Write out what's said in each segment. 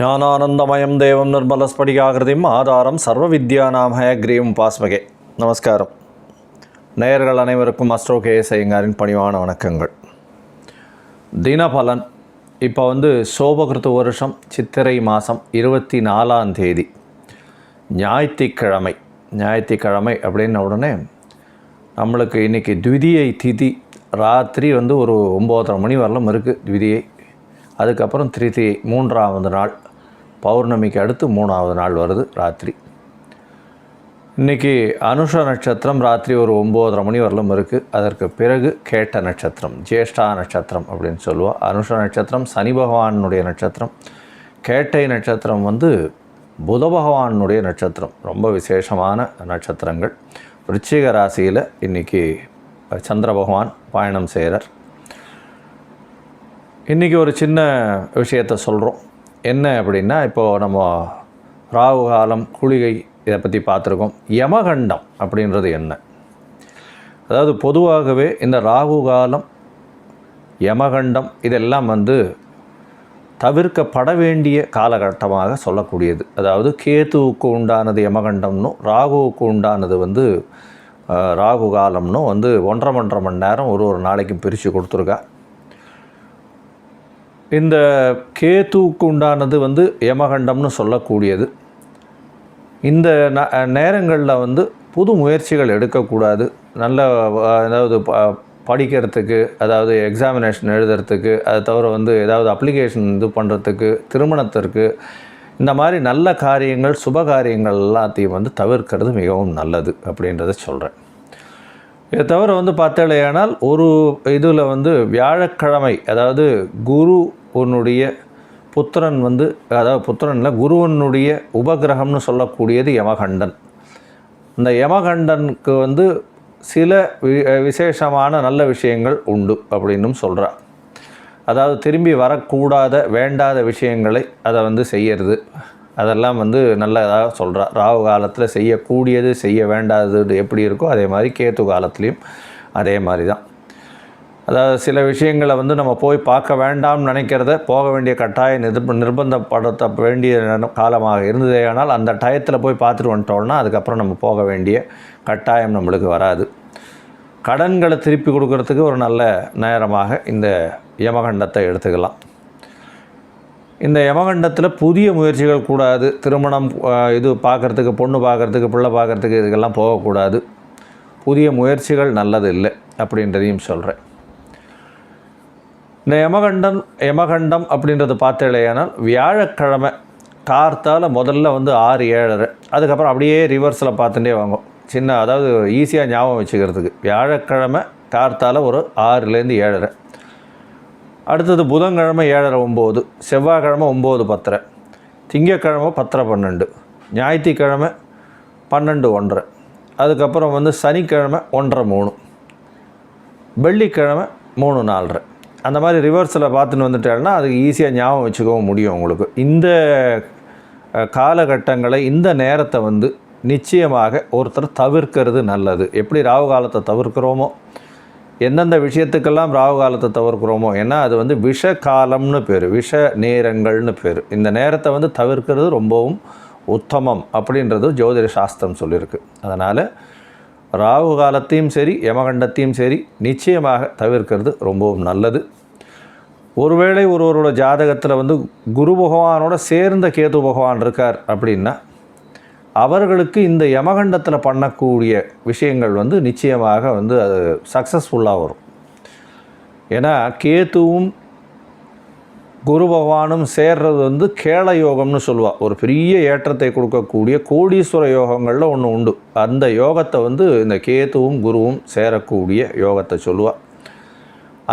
ஞானானந்தமயம் தேவம் நிர்மலஸ்படிகாகிருதிம் ஆதாரம் சர்வ வித்யானாம் ஹயக்ரீவம் பாஸ்மகே. நமஸ்காரம். நேயர்கள் அனைவருக்கும் அஸ்ட்ரோ கேஎஸ் ஐயங்காரின் பணிவான வணக்கங்கள். தினபலன் இப்போ சோபகிருத்து வருஷம் சித்திரை மாதம் 24ஆம் தேதி ஞாயிற்றுக்கிழமை அப்படின்ன உடனே நம்மளுக்கு இன்றைக்கி த்விதியை திதி ராத்திரி ஒரு 9:30 மணி வரலும் இருக்குது த்விதியை. அதுக்கப்புறம் திருதியை 3ஆவது நாள், பௌர்ணமிக்கு அடுத்து 3ஆவது நாள் வருது ராத்திரி. இன்றைக்கி அனுஷ நட்சத்திரம் ராத்திரி 9:30 மணி வரலும் இருக்குது. அதற்கு பிறகு கேட்ட நட்சத்திரம், ஜேஷ்டா நட்சத்திரம் அப்படின்னு சொல்லுவோம். அனுஷ நட்சத்திரம் சனி பகவானுடைய நட்சத்திரம். கேட்டை நட்சத்திரம் புத பகவானுடைய நட்சத்திரம். ரொம்ப விசேஷமான நட்சத்திரங்கள். விருச்சிக ராசியில் இன்றைக்கி சந்திர பகவான் பயணம் செய்கிறார். இன்றைக்கி ஒரு சின்ன விஷயத்தை சொல்கிறோம். என்ன அப்படின்னா, இப்போது நம்ம ராகு காலம், குளிகை இதை பற்றி பார்த்துருக்கோம். யமகண்டம் அப்படின்றது என்ன? அதாவது பொதுவாகவே இந்த ராகு காலம், யமகண்டம் இதெல்லாம் தவிர்க்கப்பட வேண்டிய காலகட்டமாக சொல்லக்கூடியது. அதாவது கேதுவுக்கு உண்டானது யமகண்டம்னும், ராகுவுக்கு உண்டானது ராகு காலம்னும் 1.5 மணி நேரம் ஒரு நாளைக்கும் பிரித்து கொடுத்துருக்கா. இந்த கேதுவுக்கு உண்டானது யமகண்டம்னு சொல்லக்கூடியது. இந்த நேரங்களில் புது முயற்சிகள் எடுக்கக்கூடாது. நல்ல அதாவது படிக்கிறதுக்கு, அதாவது எக்ஸாமினேஷன் எழுதுறதுக்கு, அதை தவிர ஏதாவது அப்ளிகேஷன் பண்ணுறதுக்கு, திருமணத்திற்கு, இந்த மாதிரி நல்ல காரியங்கள், சுப காரியங்கள் எல்லாத்தையும் தவிர்க்கிறது மிகவும் நல்லது அப்படின்றத சொல்கிறேன். இதை தவிர பார்த்தேனால் ஒரு இதில் வியாழக்கிழமை, அதாவது குரு உன்னுடைய புத்திரன் அதாவது புத்திரனில் குருவனுடைய உபகிரகம்னு சொல்லக்கூடியது யமகண்டன். இந்த யமகண்டனுக்கு சில விசேஷமான நல்ல விஷயங்கள் உண்டு அப்படின்னும் சொல்கிறார். அதாவது திரும்பி வரக்கூடாத வேண்டாத விஷயங்களை அதை செய்யறது, அதெல்லாம் நல்லதாக சொல்கிறார். ராகு காலத்தில் செய்யக்கூடியது, செய்ய வேண்டாதது எப்படி இருக்கோ அதே மாதிரி கேது காலத்துலேயும் அதே மாதிரி தான். அதாவது சில விஷயங்களை நம்ம போய் பார்க்க வேண்டாம்னு நினைக்கிறத போக வேண்டிய கட்டாய நிர்பந்தப்படுத்த வேண்டிய காலமாக இருந்ததே. ஆனால் அந்த டயத்தில் போய் பார்த்துட்டு வந்துட்டோம்னா அதுக்கப்புறம் நம்ம போக வேண்டிய கட்டாயம் நம்மளுக்கு வராது. கடன்களை திருப்பி கொடுக்கறதுக்கு ஒரு நல்ல நேரமாக இந்த யமகண்டத்தை எடுத்துக்கலாம். இந்த யமகண்டத்தில் புதிய முயற்சிகள் கூடாது. திருமணம் பார்க்குறதுக்கு, பொண்ணு பார்க்குறதுக்கு, பிள்ளை பார்க்குறதுக்கு இதுக்கெல்லாம் போகக்கூடாது. புதிய முயற்சிகள் நல்லது இல்லை அப்படின்றதையும் சொல்கிறேன். இந்த யமகண்டம் அப்படின்றது பார்த்தேனால் வியாழக்கிழமை கார்த்தால் முதல்ல 6:07, அதுக்கப்புறம் அப்படியே ரிவர்ஸில் பார்த்துட்டே வாங்கும். அதாவது ஈஸியாக ஞாபகம் வச்சுக்கிறதுக்கு வியாழக்கிழமை கார்த்தால் 6லேருந்து 7:30, அடுத்தது புதன்கிழமை 7:09, செவ்வாய்க்கிழமை 9:10, திங்கக்கிழமை 10:12, ஞாயிற்றுக்கிழமை 12:01, அதுக்கப்புறம் சனிக்கிழமை 1:03, வெள்ளிக்கிழமை 3:04. அந்த மாதிரி ரிவர்ஸில் பார்த்துன்னு வந்துட்டேன்னா அதுக்கு ஈஸியாக ஞாபகம் வச்சுக்கவும் முடியும் உங்களுக்கு. இந்த காலகட்டங்களை, இந்த நேரத்தை நிச்சயமாக ஒருத்தர் தவிர்க்கிறது நல்லது. எப்படி ராகு காலத்தை தவிர்க்கிறோமோ, எந்தெந்த விஷயத்துக்கெல்லாம் ராகு காலத்தை தவிர்க்கிறோமோ, ஏன்னா அது விஷ காலம்னு பேர், விஷ நேரங்கள்னு பேர். இந்த நேரத்தை தவிர்க்கிறது ரொம்பவும் உத்தமம் அப்படின்றது ஜோதிட சாஸ்திரம் சொல்லியிருக்கு. அதனால் ராகு காலத்தையும் சரி, யமகண்டத்தையும் சரி நிச்சயமாக தவிர்க்கிறது ரொம்பவும் நல்லது. ஒருவேளை ஒருவரோட ஜாதகத்தில் குரு பகவானோட சேர்ந்த கேது பகவான் இருக்கார் அப்படின்னா அவர்களுக்கு இந்த யமகண்டத்தில் பண்ணக்கூடிய விஷயங்கள் நிச்சயமாக அது சக்ஸஸ்ஃபுல்லாக வரும். ஏன்னா கேதுவும் குரு பகவானும் சேர்றது கேள யோகம்னு சொல்லுவாள். ஒரு பெரிய ஏற்றத்தை கொடுக்கக்கூடிய கோடீஸ்வர யோகங்களில் ஒன்று உண்டு. அந்த யோகத்தை இந்த கேதுவும் குருவும் சேரக்கூடிய யோகத்தை சொல்லுவாள்.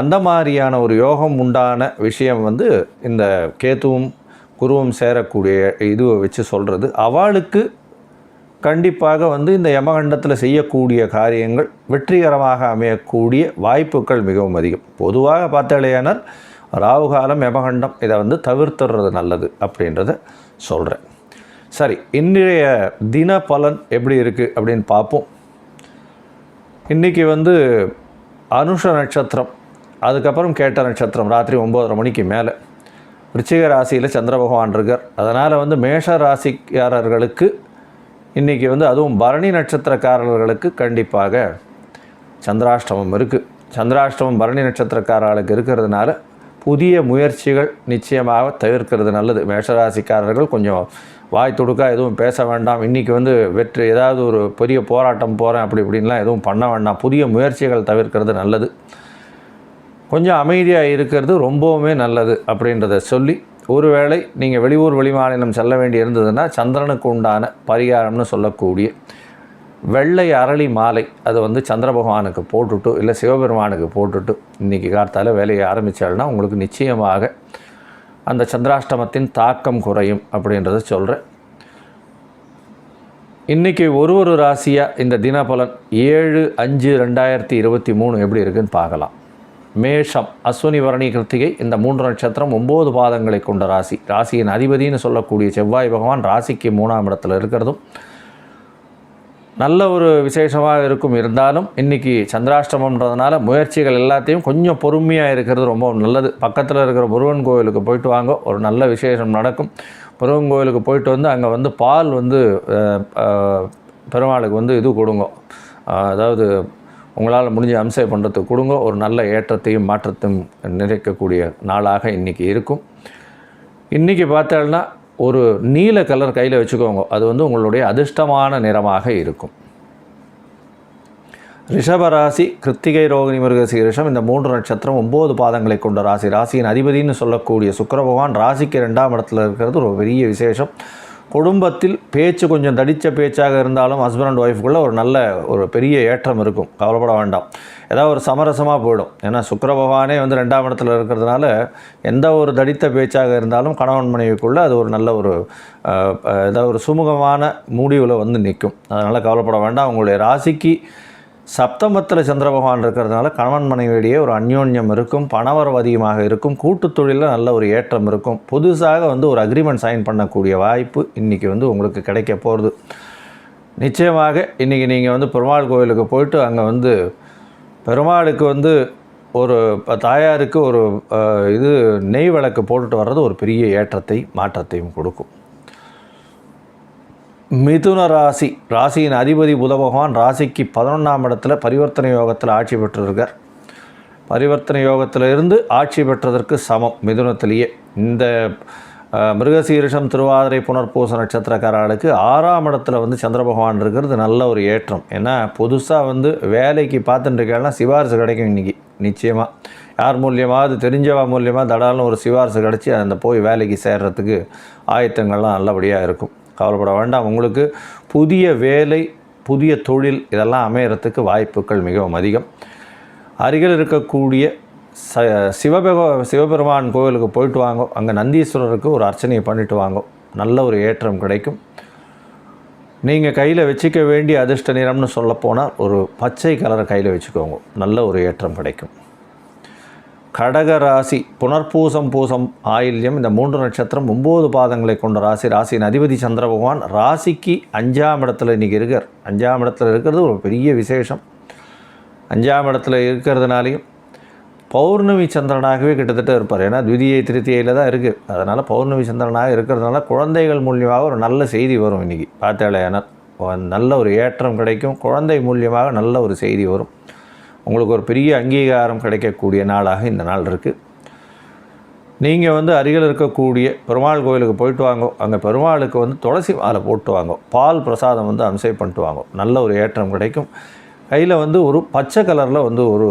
அந்த மாதிரியான ஒரு யோகம் உண்டான விஷயம் இந்த கேதுவும் குருவும் சேரக்கூடிய இதுவை வச்சு சொல்கிறது. அவளுக்கு கண்டிப்பாக இந்த யமகண்டத்தில் செய்யக்கூடிய காரியங்கள் வெற்றிகரமாக அமையக்கூடிய வாய்ப்புகள் மிகவும் அதிகம். பொதுவாக பார்த்தாலேயானால் ராகு காலம், யமகண்டம் இதை தவிர்த்துறது நல்லது அப்படின்றத சொல்கிறேன். சரி, இன்றைய தின பலன் எப்படி இருக்குது அப்படின்னு பார்ப்போம். இன்றைக்கி அனுஷ நட்சத்திரம், அதுக்கப்புறம் கேட்ட நட்சத்திரம் ராத்திரி 9:30 மணிக்கு மேலே விருச்சிக ராசியில் சந்திர பகவான் இருக்கார். அதனால் வந்து மேஷ ராசிக்காரர்களுக்கு இன்றைக்கி வந்து அதுவும் பரணி நட்சத்திரக்காரர்களுக்கு கண்டிப்பாக சந்திராஷ்டமம் இருக்குது. சந்திராஷ்டமம் பரணி நட்சத்திரக்காரர்களுக்கு இருக்கிறதுனால புதிய முயற்சிகள் நிச்சயமாக தவிர்க்கிறது நல்லது. மேஷராசிக்காரர்கள் கொஞ்சம் வாய் துடுக்கா எதுவும் பேச வேண்டாம். இன்றைக்கி வந்து வெற்றி ஏதாவது ஒரு பெரிய போராட்டம் போகிறேன் அப்படி இப்படின்லாம் எதுவும் பண்ண வேண்டாம். புதிய முயற்சிகள் தவிர்க்கிறது நல்லது. கொஞ்சம் அமைதியாக இருக்கிறது ரொம்பவுமே நல்லது அப்படின்றத சொல்லி, ஒருவேளை நீங்கள் வெளியூர் வெளிமாநிலம் செல்ல வேண்டி இருந்ததுன்னா சந்திரனுக்கு உண்டான பரிகாரம்னு சொல்லக்கூடிய வெள்ளை அரளி மாலை அதை வந்து சந்திர பகவானுக்கு போட்டுட்டு இல்லை சிவபெருமானுக்கு போட்டுட்டு இன்றைக்கி கார்த்தால வேலையை ஆரம்பித்தால்னா உங்களுக்கு நிச்சயமாக அந்த சந்திராஷ்டமத்தின் தாக்கம் குறையும் அப்படின்றத சொல்கிறேன். இன்றைக்கி ஒரு ராசியாக இந்த தினபலன் 7/5/2023 எப்படி இருக்குதுன்னு பார்க்கலாம். மேஷம், அஸ்வினி பரணி கிருத்திகை இந்த 3 நட்சத்திரம் 9 பாதங்களை கொண்ட ராசி. ராசியின் அதிபதினு சொல்லக்கூடிய செவ்வாய் பகவான் ராசிக்கு 3ஆம் இடத்துல இருக்கிறதும் நல்ல ஒரு விசேஷமாக இருக்கும். இருந்தாலும் இன்றைக்கி சந்திராஷ்டமன்றதுனால முயற்சிகள் எல்லாத்தையும் கொஞ்சம் பொறுமையாக இருக்கிறது ரொம்ப நல்லது. பக்கத்தில் இருக்கிற முருகன் கோவிலுக்கு போயிட்டு வாங்க, ஒரு நல்ல விசேஷம் நடக்கும். முருகன் கோவிலுக்கு போயிட்டு வந்து அங்கே வந்து பால் வந்து பெருமாளுக்கு வந்து இது கொடுங்க, அதாவது உங்களால் முடிஞ்ச அம்சை பண்ணுறதுக்கு கொடுங்க. ஒரு நல்ல ஏற்றத்தையும் மாற்றத்தையும் நிறைக்கக்கூடிய நாளாக இன்றைக்கி இருக்கும். இன்றைக்கி பார்த்தோம்னா ஒரு நீல கலர் கையில் வச்சுக்கோங்க, அது வந்து உங்களுடைய அதிர்ஷ்டமான நிறமாக இருக்கும். ரிஷபராசி, கிருத்திகை ரோகிணி மிருகசீரிஷம் இந்த 3 நட்சத்திரம் 9 பாதங்களை கொண்ட ராசி. ராசியின் அதிபதினு சொல்லக்கூடிய சுக்கிர பகவான் ராசிக்கு 2ஆம் இடத்துல இருக்கிறது ஒரு பெரிய விசேஷம். குடும்பத்தில் பேச்சு கொஞ்சம் தடித்த பேச்சாக இருந்தாலும் ஹஸ்பண்ட் அண்ட் ஒய்ஃபுக்குள்ளே ஒரு பெரிய ஏற்றம் இருக்கும். கவலைப்பட வேண்டாம். ஏதாவது ஒரு சமரசமாக போயிடும். ஏன்னா சுக்கிர பகவானே வந்து 2ஆம் இடத்துல இருக்கிறதுனால எந்த ஒரு தடித்த பேச்சாக இருந்தாலும் கணவன் மனைவிக்குள்ளே அது ஒரு நல்ல ஒரு ஏதாவது ஒரு சுமூகமான முடிவில் வந்து நிற்கும். அதனால் கவலைப்பட வேண்டாம். உங்களுடைய ராசிக்கு சப்தமத்தில் சந்திர பகவான் இருக்கிறதுனால கணவன் மனைவியிடையே ஒரு அந்யோன்யம் இருக்கும். பணவரவு அதிகமாக இருக்கும். கூட்டுத் தொழிலில் நல்ல ஒரு ஏற்றம் இருக்கும். புதுசாக வந்து ஒரு அக்ரிமெண்ட் சைன் பண்ணக்கூடிய வாய்ப்பு இன்றைக்கி வந்து உங்களுக்கு கிடைக்க போகிறது. நிச்சயமாக இன்றைக்கி நீங்கள் வந்து பெருமாள் கோவிலுக்கு போயிட்டு அங்கே வந்து பெருமாளுக்கு வந்து ஒரு தாயாருக்கு ஒரு நெய் விளக்கு போட்டுட்டு வர்றது ஒரு பெரிய ஏற்றத்தை மாற்றத்தையும் கொடுக்கும். மிதுன ராசி, ராசியின் அதிபதி புத பகவான் ராசிக்கு 11ஆம் இடத்துல பரிவர்த்தனை யோகத்தில் ஆட்சி பெற்றிருக்கார். பரிவர்த்தனை யோகத்தில் இருந்து ஆட்சி பெற்றதற்கு சமம் மிதுனத்திலேயே. இந்த மிருகசீரிஷம், திருவாதிரை, புனர்பூச நட்சத்திரக்காரர்களுக்கு 6ஆம் இடத்துல வந்து சந்திர பகவான் இருக்கிறது நல்ல ஒரு ஏற்றம். ஏன்னா புதுசாக வந்து வேலைக்கு பார்த்துட்டுருக்கேன்னா சிபாரிசு கிடைக்கும் இன்றைக்கி. நிச்சயமாக யார் மூலியமாக தெரிஞ்சவா மூலியமாக தடால்னு ஒரு சிபாரிசு கிடச்சி அந்த போய் வேலைக்கு சேர்கிறதுக்கு ஆயத்தங்கள்லாம் நல்லபடியாக இருக்கும். கவலைப்பட வேண்டாம். உங்களுக்கு புதிய வேலை, புதிய தொழில் இதெல்லாம் அமையறதுக்கு வாய்ப்புகள் மிகவும் அதிகம். அருகில் இருக்கக்கூடிய சிவபெருமான் கோவிலுக்கு போயிட்டு வாங்க. அங்கே நந்தீஸ்வரருக்கு ஒரு அர்ச்சனையை பண்ணிட்டு வாங்க. நல்ல ஒரு ஏற்றம் கிடைக்கும். நீங்கள் கையில் வச்சுக்க வேண்டிய அதிர்ஷ்ட நிறம்னு சொல்லப்போனால் ஒரு பச்சை கலரை கையில் வச்சுக்கோங்க. நல்ல ஒரு ஏற்றம் கிடைக்கும். கடக ராசி, புனர்பூசம், பூசம், ஆயில்யம் இந்த 3 நட்சத்திரம் 9 பாதங்களை கொண்ட ராசி. ராசியின் அதிபதி சந்திர பகவான் ராசிக்கு 5ஆம் இடத்துல இன்றைக்கி இருக்கார். 5ஆம் இடத்துல இருக்கிறது ஒரு பெரிய விசேஷம். 5ஆம் இடத்துல இருக்கிறதுனாலையும் பௌர்ணமி சந்திரனாகவே கிட்டத்தட்ட இருப்பார். ஏன்னா த்விதியை திருத்தியில் தான் இருக்குது. அதனால் பௌர்ணமி சந்திரனாக இருக்கிறதுனால குழந்தைகள் மூலியமாக ஒரு நல்ல செய்தி வரும். இன்றைக்கி பார்த்தாலேனா நல்ல ஒரு ஏற்றம் கிடைக்கும். குழந்தை மூலியமாக நல்ல ஒரு செய்தி வரும். உங்களுக்கு ஒரு பெரிய அங்கீகாரம் கிடைக்கக்கூடிய நாளாக இந்த நாள் இருக்குது. நீங்கள் வந்து அருகில் இருக்கக்கூடிய பெருமாள் கோவிலுக்கு போயிட்டு வாங்க. அங்கே பெருமாளுக்கு வந்து துளசி மாலை போட்டு வாங்க. பால் பிரசாதம் வந்து அம்சை பண்ணிட்டு வாங்க. நல்ல ஒரு ஏற்றம் கிடைக்கும். கையில் வந்து ஒரு பச்சை கலரில் வந்து ஒரு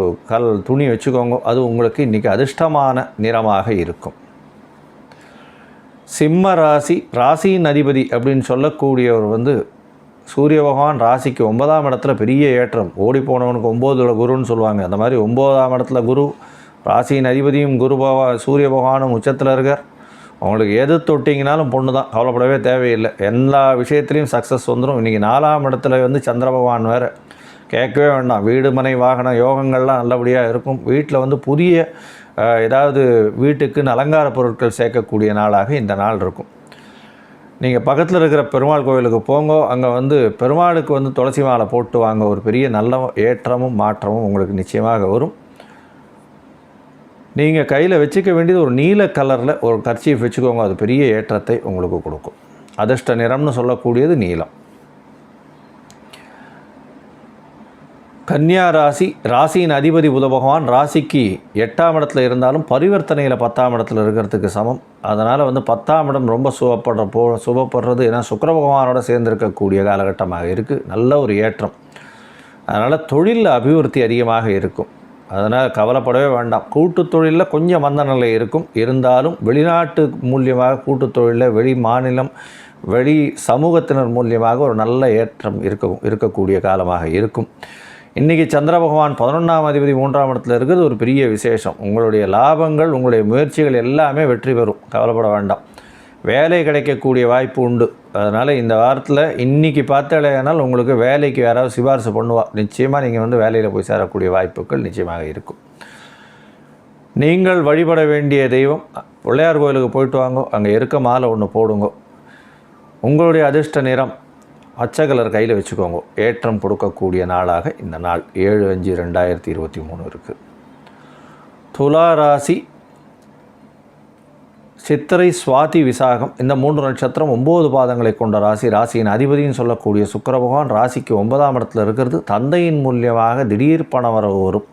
துணி வச்சுக்கோங்க. அது உங்களுக்கு இன்றைக்கி அதிர்ஷ்டமான நிறமாக இருக்கும். சிம்ம ராசி, ராசியின் அதிபதி அப்படின்னு சொல்லக்கூடியவர் வந்து சூரிய பகவான் ராசிக்கு 9ஆம் இடத்துல பெரிய ஏற்றம். ஓடி போனவனுக்கு 9 குருன்னு சொல்லுவாங்க. அந்த மாதிரி 9ஆம் இடத்துல குரு, ராசியின் அதிபதியும் சூரிய பகவானும் உச்சத்தில் இருக்கார். அவங்களுக்கு எது தொட்டிங்கனாலும் பொண்ணு தான், கவலைப்படவே தேவையில்லை. எல்லா விஷயத்துலையும் சக்ஸஸ் வந்துடும். இன்றைக்கி 4ஆம் இடத்துல வந்து சந்திர பகவான் வேறு, கேட்கவே வேண்டாம். வீடு மனை வாகன யோகங்கள்லாம் நல்லபடியாக இருக்கும். வீட்டில் வந்து புதிய ஏதாவது வீட்டுக்குன்னு அலங்கார பொருட்கள் சேர்க்கக்கூடிய நாளாக இந்த நாள் இருக்கும். நீங்கள் பக்கத்தில் இருக்கிற பெருமாள் கோவிலுக்கு போங்க, அங்கே வந்து பெருமாளுக்கு வந்து துளசி மாலை போட்டு வாங்க. ஒரு பெரிய நல்ல ஏற்றமும் மாற்றமும் உங்களுக்கு நிச்சயமாக வரும். நீங்கள் கையில் வச்சுக்க வேண்டியது ஒரு நீல கலரில் ஒரு கர்ச்சீஃப் வச்சுக்கோங்க. அது பெரிய ஏற்றத்தை உங்களுக்கு கொடுக்கும். அதிர்ஷ்ட நிறம்னு சொல்லக்கூடியது நீலம். கன்னியா ராசி, ராசியின் அதிபதி புத பகவான் ராசிக்கு 8ஆம் இடத்துல இருந்தாலும் பரிவர்த்தனையில் 10ஆம் இடத்துல இருக்கிறதுக்கு சமம். அதனால் வந்து 10ஆம் இடம் ரொம்ப சுபப்படுறது. ஏன்னா சுக்கிர பகவானோட சேர்ந்திருக்கக்கூடிய காலகட்டமாக இருக்குது. நல்ல ஒரு ஏற்றம். அதனால் தொழிலில் அபிவிருத்தி அதிகமாக இருக்கும். அதனால் கவலைப்படவே வேண்டாம். கூட்டு தொழிலில் கொஞ்சம் மந்த நிலை இருக்கும். இருந்தாலும் வெளிநாட்டு மூலியமாக கூட்டு தொழிலில் வெளி மாநிலம் வெளி சமூகத்தினர் மூலியமாக ஒரு நல்ல ஏற்றம் இருக்கக்கூடிய காலமாக இருக்கும். இன்றைக்கி சந்திர பகவான் 11ஆம் அதிபதி 3ஆம் இடத்துல இருக்கிறது ஒரு பெரிய விசேஷம். உங்களுடைய லாபங்கள், உங்களுடைய முயற்சிகள் எல்லாமே வெற்றி பெறும். கவலைப்பட வேண்டாம். வேலை கிடைக்கக்கூடிய வாய்ப்பு உண்டு. அதனால் இந்த வாரத்தில் இன்றைக்கி பார்த்தாலேனால் உங்களுக்கு வேலைக்கு யாராவது சிபாரிசு பண்ணுவாள். நிச்சயமாக நீங்கள் வந்து வேலையில் போய் சேரக்கூடிய வாய்ப்புகள் நிச்சயமாக இருக்கும். நீங்கள் வழிபட வேண்டிய தெய்வம் பிள்ளையார் கோயிலுக்கு போயிட்டு வாங்க. அங்கே இருக்க மாலை ஒன்று போடுங்க. உங்களுடைய அதிர்ஷ்ட நிறம் பச்சை கலர் கையில் வச்சுக்கோங்க. ஏற்றம் கொடுக்கக்கூடிய நாளாக இந்த நாள் 7/5/2023 இருக்குது. துலா ராசி, சித்திரை சுவாதி விசாகம் இந்த 3 நட்சத்திரம் 9 பாதங்களை கொண்ட ராசி. ராசியின் அதிபதினு சொல்லக்கூடிய சுக்கிர பகவான் ராசிக்கு 9ஆம் இடத்துல இருக்கிறது. தந்தையின் மூலியமாக திடீர் பண வரவு வரும்.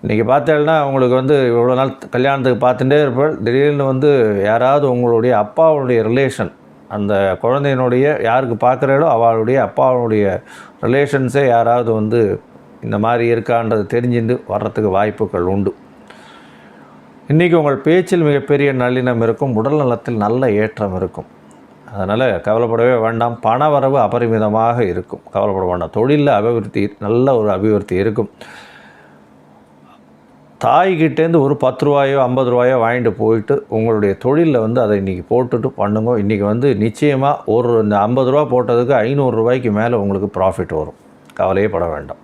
இன்றைக்கி பார்த்தேன்னா உங்களுக்கு வந்து இவ்வளோ நாள் கல்யாணத்துக்கு பார்த்துட்டே இருப்பாள். திடீர்னு வந்து யாராவது உங்களுடைய அப்பாவுடைய ரிலேஷன், அந்த குழந்தையினுடைய யாருக்கு பார்க்குறாளோ அவளுடைய அப்பாவுடைய ரிலேஷன்ஸே யாராவது வந்து இந்த மாதிரி இருக்கான்றது தெரிஞ்சுட்டு வர்றதுக்கு வாய்ப்புகள் உண்டு. இன்றைக்கி உங்கள் பேச்சில் மிகப்பெரிய நல்லினம் இருக்கும். உடல் நலத்தில் நல்ல ஏற்றம் இருக்கும். அதனால் கவலைப்படவே வேண்டாம். பண வரவு அபரிமிதமாக இருக்கும். கவலைப்பட வேண்டாம். தொழிலில் அபிவிருத்தி, நல்ல ஒரு அபிவிருத்தி இருக்கும். தாய்கிட்டேருந்து ஒரு 10 ரூபாயோ 50 ரூபாயோ வாங்கிட்டு போயிட்டு உங்களுடைய தொழிலில் வந்து அதை இன்றைக்கி போட்டுட்டு பண்ணுங்க. இன்றைக்கி வந்து நிச்சயமாக இந்த 50 ரூபா போட்டதுக்கு 500 ரூபாய்க்கு மேலே உங்களுக்கு ப்ராஃபிட் வரும். கவலையே பட வேண்டாம்.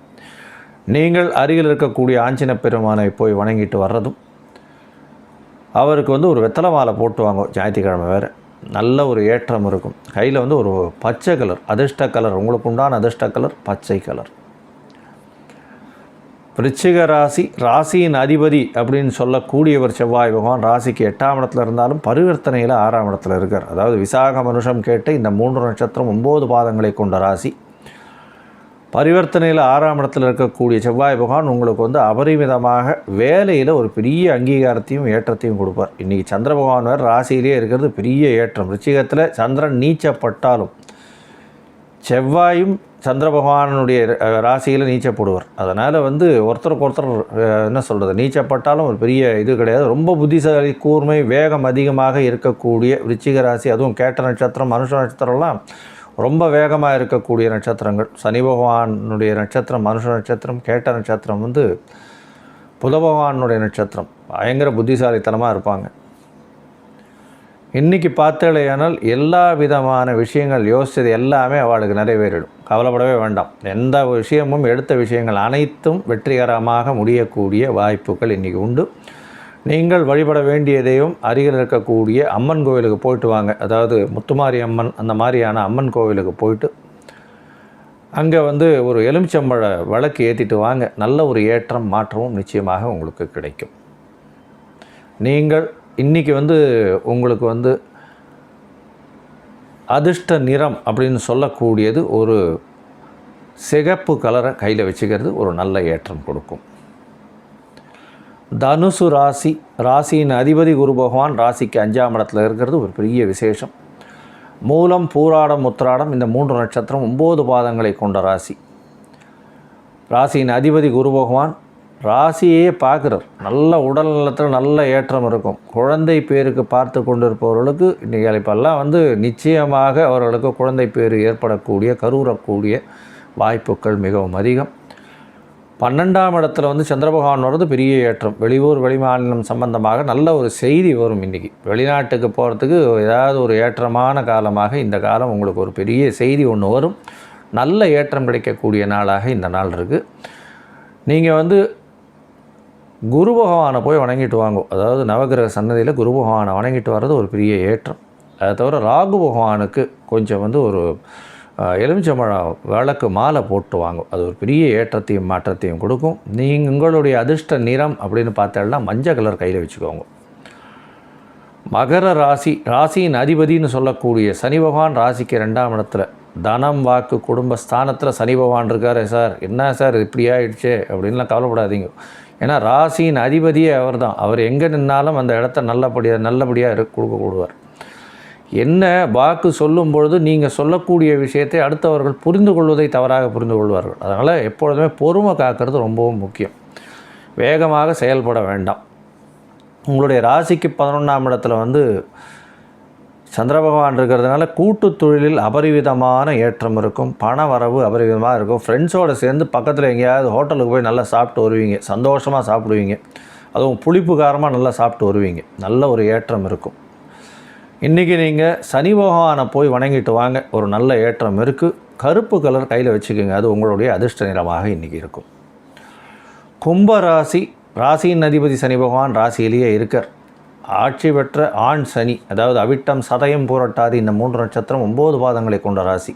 நீங்கள் அருகில் இருக்கக்கூடிய ஆஞ்சநேய பெருமானை போய் வணங்கிட்டு வர்றதும், அவருக்கு வந்து ஒரு வெத்தலை மாலை போட்டு வாங்க. ஞாயிற்றுக்கிழமை வேறு நல்ல ஒரு ஏற்றம் இருக்கும். கையில் வந்து ஒரு பச்சை கலர் அதிர்ஷ்ட கலர், உங்களுக்கு உண்டான அதிர்ஷ்ட கலர் பச்சை கலர். விருச்சிக ராசி, ராசியின் அதிபதி அப்படின்னு சொல்லக்கூடியவர் செவ்வாய் பகவான் ராசிக்கு 8ஆம் இடத்துல இருந்தாலும் பரிவர்த்தனையில் 6ஆம் இடத்துல இருக்கார். அதாவது விசாக மனுஷம் கேட்ட இந்த 3 நட்சத்திரம் 9 பாதங்களை கொண்ட ராசி. பரிவர்த்தனையில் 6ஆம் இடத்துல இருக்கக்கூடிய செவ்வாய் பகவான் உங்களுக்கு வந்து அபரிமிதமாக வேலையில் ஒரு பெரிய அங்கீகாரத்தையும் ஏற்றத்தையும் கொடுப்பார். இன்றைக்கி சந்திர பகவான் வேறு ராசியிலே இருக்கிறது பெரிய ஏற்றம். விருச்சிகத்தில் சந்திரன் நீச்சப்பட்டாலும் செவ்வாயும் சந்திர பகவானுடைய ராசியில் நீச்சப்படுவார். அதனால் வந்து ஒருத்தருக்கு ஒருத்தர் என்ன சொல்கிறது, நீச்சப்பட்டாலும் ஒரு பெரிய இது கிடையாது. ரொம்ப புத்திசாலி, கூர்மை, வேகம் அதிகமாக இருக்கக்கூடிய விருச்சிக ராசி. அதுவும் கேட்ட நட்சத்திரம், மனுஷ நட்சத்திரம்லாம் ரொம்ப வேகமாக இருக்கக்கூடிய நட்சத்திரங்கள். சனி பகவானுடைய நட்சத்திரம் மனுஷ நட்சத்திரம், கேட்ட நட்சத்திரம் வந்து புத பகவானுடைய நட்சத்திரம். பயங்கர புத்திசாலித்தனமாக இருப்பாங்க. இன்றைக்கி பார்த்தாலேயானால் எல்லா விதமான விஷயங்கள் யோசித்தது எல்லாமே அவளுக்கு நிறைவேறிடும். கவலைப்படவே வேண்டாம். எந்த விஷயமும் எடுத்த விஷயங்கள் அனைத்தும் வெற்றிகரமாக முடியக்கூடிய வாய்ப்புகள் இன்றைக்கி உண்டு. நீங்கள் வழிபட வேண்டியதையும் அருகில் இருக்கக்கூடிய அம்மன் கோவிலுக்கு போயிட்டு வாங்க. அதாவது முத்துமாரி அம்மன் அந்த மாதிரியான அம்மன் கோவிலுக்கு போயிட்டு அங்கே வந்து ஒரு எலுமிச்சம்பழ விளக்கு ஏற்றிட்டு வாங்க. நல்ல ஒரு ஏற்றம் மாற்றமும் நிச்சயமாக உங்களுக்கு கிடைக்கும். நீங்கள் இன்றைக்கி வந்து உங்களுக்கு வந்து அதிர்ஷ்ட நிறம் அப்படின்னு சொல்லக்கூடியது ஒரு சிகப்பு கலரை கையில் வச்சுக்கிறது ஒரு நல்ல ஏற்றம் கொடுக்கும். தனுசு ராசி, ராசியின் அதிபதி குரு பகவான் ராசிக்கு 5ஆம் இடத்துல இருக்கிறது ஒரு பெரிய விசேஷம். மூலம், பூராடம், உத்திராடம் இந்த 3 நட்சத்திரம் 9 பாதங்களை கொண்ட ராசி. ராசியின் அதிபதி குரு பகவான் ராசியே பார்க்குறார். நல்ல உடல் நலத்தில் நல்ல ஏற்றம் இருக்கும். குழந்தை பேருக்கு பார்த்து கொண்டிருப்பவர்களுக்கு இன்றைக்கி இப்போல்லாம் வந்து நிச்சயமாக அவர்களுக்கு குழந்தை பேர் ஏற்படக்கூடிய, கருவுறக்கூடிய வாய்ப்புகள் மிகவும் அதிகம். 12ஆம் இடத்துல வந்து சந்திர பகவான் வர்றது பெரிய ஏற்றம். வெளியூர் வெளிமாநிலம் சம்பந்தமாக நல்ல ஒரு செய்தி வரும். இன்றைக்கி வெளிநாட்டுக்கு போகிறதுக்கு ஏதாவது ஒரு ஏற்றமான காலமாக இந்த காலம் உங்களுக்கு ஒரு பெரிய செய்தி ஒன்று வரும். நல்ல ஏற்றம் கிடைக்கக்கூடிய நாளாக இந்த நாள் இருக்குது. நீங்கள் வந்து குரு பகவானை போய் வணங்கிட்டு வாங்க. அதாவது நவகிரக சன்னதியில் குரு பகவானை வணங்கிட்டு வர்றது ஒரு பெரிய ஏற்றம். அதை தவிர ராகு பகவானுக்கு கொஞ்சம் வந்து ஒரு எலுமிச்சம்பழம் விளக்கு மாலை போட்டு வாங்கும். அது ஒரு பெரிய ஏற்றத்தையும் மாற்றத்தையும் கொடுக்கும். நீங்கள் உங்களுடைய அதிர்ஷ்ட நிறம் அப்படின்னு பார்த்தேன்னா மஞ்சள் கலர் கையில் வச்சுக்கோங்க. மகர ராசி, ராசியின் அதிபதினு சொல்லக்கூடிய சனி பகவான் ராசிக்கு 2ஆம் இடத்துல தனம் வாக்கு குடும்பஸ்தானத்தில் சனி பகவான் இருக்கார். சார் என்ன சார் இப்படி ஆகிடுச்சே அப்படின்லாம் கவலைப்படாதீங்க. ஏன்னா ராசியின் அதிபதியே அவர் தான். அவர் எங்கே நின்னாலும் அந்த இடத்த நல்லபடியாக கொடுக்கக்கூடுவார். என்ன வாக்கு சொல்லும் பொழுது நீங்கள் சொல்லக்கூடிய விஷயத்தை அடுத்தவர்கள் புரிந்து கொள்வதை தவறாக புரிந்து கொள்வார்கள். அதனால் எப்பொழுதுமே பொறுமை காக்கிறது ரொம்பவும் முக்கியம். வேகமாக செயல்பட வேண்டாம். உங்களுடைய ராசிக்கு 11ஆம் இடத்துல வந்து சந்திர பகவான் இருக்கிறதுனால கூட்டு தொழிலில் அபரிவிதமான ஏற்றம் இருக்கும். பண வரவு அபரிவிதமாக இருக்கும். ஃப்ரெண்ட்ஸோடு சேர்ந்து பக்கத்தில் எங்கேயாவது ஹோட்டலுக்கு போய் நல்லா சாப்பிட்டு வருவீங்க. சந்தோஷமாக சாப்பிடுவீங்க. அதுவும் புளிப்பு காரமாக நல்லா சாப்பிட்டு வருவீங்க. நல்ல ஒரு ஏற்றம் இருக்கும். இன்றைக்கி நீங்கள் சனி பகவானை போய் வணங்கிட்டு வாங்க. ஒரு நல்ல ஏற்றம் இருக்குது. கருப்பு கலர் கையில் வச்சுக்கோங்க. அது உங்களுடைய அதிர்ஷ்ட நிறமாக இன்றைக்கி இருக்கும். கும்பராசி, ராசியின் அதிபதி சனி பகவான் ராசியிலேயே இருக்கார். ஆட்சி பெற்ற ஆண் சனி, அதாவது அவிட்டம் சதயம் பூரட்டாதி இந்த 3 நட்சத்திரம் 9 பாதங்களை கொண்ட ராசி.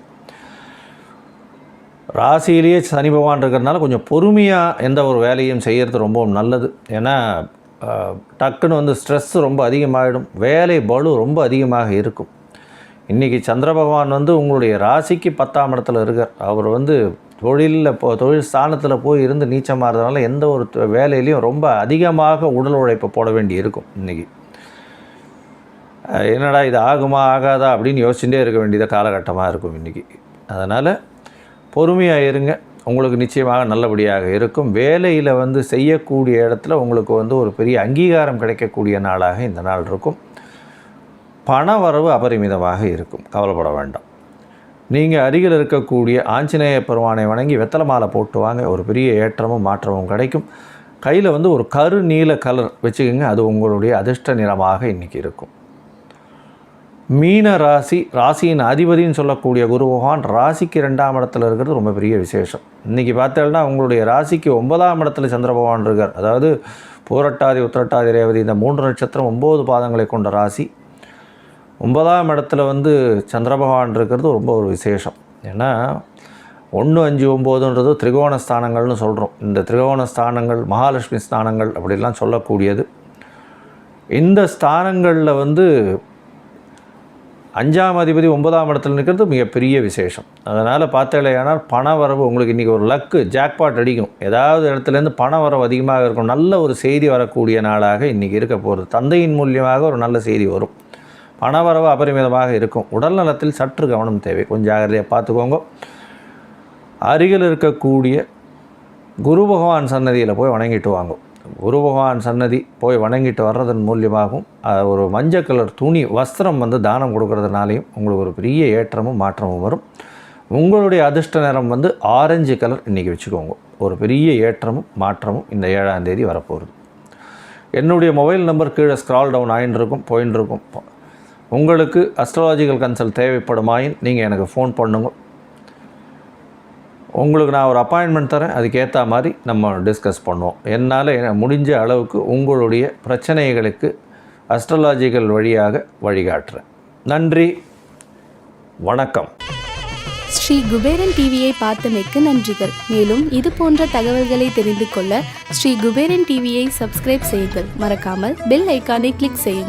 ராசியிலேயே சனி பகவான் இருக்கிறதுனால கொஞ்சம் பொறுமையாக எந்த ஒரு வேலையும் செய்கிறது ரொம்பவும் நல்லது. ஏன்னா டக்குன்னு வந்து ஸ்ட்ரெஸ் ரொம்ப அதிகமாகிடும். வேலை பளு ரொம்ப அதிகமாக இருக்கும். இன்றைக்கி சந்திர பகவான் வந்து உங்களுடைய ராசிக்கு 10ஆம் இடத்துல இருக்கார். அவர் வந்து தொழில் ஸ்தானத்தில் போய் இருந்து நீச்சமாகிறதுனால எந்த ஒரு வேலையிலையும் ரொம்ப அதிகமாக உடல் உழைப்பை போட வேண்டி இருக்கும். இன்றைக்கி என்னடா இது ஆகுமா ஆகாதா அப்படின்னு யோசிச்சுட்டே இருக்க வேண்டியத காலகட்டமாக இருக்கும் இன்றைக்கி. அதனால் பொறுமையாக இருங்க. உங்களுக்கு நிச்சயமாக நல்லபடியாக இருக்கும். வேலையில் வந்து செய்யக்கூடிய இடத்துல உங்களுக்கு வந்து ஒரு பெரிய அங்கீகாரம் கிடைக்கக்கூடிய நாளாக இந்த நாள் இருக்கும். பண வரவு அபரிமிதமாக இருக்கும். கவலைப்பட வேண்டாம். நீங்கள் அருகில் இருக்கக்கூடிய ஆஞ்சநேய பெருமானை வணங்கி வெத்தலை மாலை போட்டு வாங்க. ஒரு பெரிய ஏற்றமும் மாற்றமும் கிடைக்கும். கையில் வந்து ஒரு கரு நீல கலர் வச்சுக்கோங்க. அது உங்களுடைய அதிர்ஷ்ட நிறமாக இன்றைக்கி இருக்கும். மீன ராசி, ராசியின் அதிபதினு சொல்லக்கூடிய குரு பகவான் ராசிக்கு 2ஆம் இடத்துல இருக்கிறது ரொம்ப பெரிய விசேஷம். இன்றைக்கி பார்த்தோம்னா உங்களுடைய ராசிக்கு 9ஆம் இடத்துல சந்திர பகவான் இருக்கார். அதாவது பூரட்டாதி உத்திரட்டாதி ரேவதி இந்த 3 நட்சத்திரம் 9 பாதங்களை கொண்ட ராசி. 9ஆம் இடத்துல வந்து சந்திர பகவான் இருக்கிறது ரொம்ப ஒரு விசேஷம். ஏன்னா 1, 5, 9ன்றது திரிகோண ஸ்தானங்கள்னு சொல்கிறோம். இந்த திரிகோண ஸ்தானங்கள் மகாலட்சுமி ஸ்தானங்கள் அப்படிலாம் சொல்லக்கூடியது. இந்த ஸ்தானங்களில் வந்து 5ஆம் அதிபதி 9ஆம் இடத்துல நிற்கிறது மிகப்பெரிய விசேஷம். அதனால் பார்த்தாலேயானால் பண வரவு உங்களுக்கு இன்றைக்கி ஒரு லக்கு ஜாக்பாட் அடிக்கும். ஏதாவது இடத்துலேருந்து பண வரவு அதிகமாக இருக்கும். நல்ல ஒரு செய்தி வரக்கூடிய நாளாக இன்றைக்கி இருக்க போகிறது. தந்தையின் மூலியமாக ஒரு நல்ல செய்தி வரும். பண வரவு அபரிமிதமாக இருக்கும். உடல் நலத்தில் சற்று கவனம் தேவை. கொஞ்சம் ஜாகிரதையாக பார்த்துக்கோங்க. அருகில் இருக்கக்கூடிய குரு பகவான் சன்னதியில் போய் வணங்கிட்டு வாங்கும். குரு பகவான் சன்னதி போய் வணங்கிட்டு வர்றதன் மூலியமாகவும் ஒரு மஞ்சள் கலர் துணி வஸ்திரம் வந்து தானம் கொடுக்கறதுனாலையும் உங்களுக்கு ஒரு பெரிய ஏற்றமும் மாற்றமும் வரும். உங்களுடைய அதிர்ஷ்ட நிறம் வந்து ஆரஞ்சு கலர் இன்றைக்கி வச்சுக்கோங்க. ஒரு பெரிய ஏற்றமும் மாற்றமும் இந்த 7ஆம் தேதி வரப்போகுது. என்னுடைய மொபைல் நம்பர் கீழே ஸ்க்ரால் டவுன் ஆகின்னு போயின்னு இருக்கும். உங்களுக்கு அஸ்ட்ராலஜிக்கல் கன்சல்ட் தேவைப்படுமாயின் நீங்கள் எனக்கு ஃபோன் பண்ணுங்க. உங்களுக்கு நான் ஒரு அப்பாயின்மெண்ட் தரேன். அதுக்கேற்ற மாதிரி நம்ம டிஸ்கஸ் பண்ணுவோம். என்னால் முடிஞ்ச அளவுக்கு உங்களுடைய பிரச்சனைகளுக்கு அஸ்ட்ராலஜிக்கல் வழியாக வழிகாட்டுறேன். நன்றி, வணக்கம். ஸ்ரீ குபேரன் டிவியை பார்த்தமைக்கு நன்றிகள். மேலும் இது போன்ற தகவல்களை தெரிந்து கொள்ள ஸ்ரீ குபேரன் டிவியை சப்ஸ்கிரைப் செய்யுங்கள். மறக்காமல் பெல் ஐக்கானை கிளிக் செய்யுங்கள்.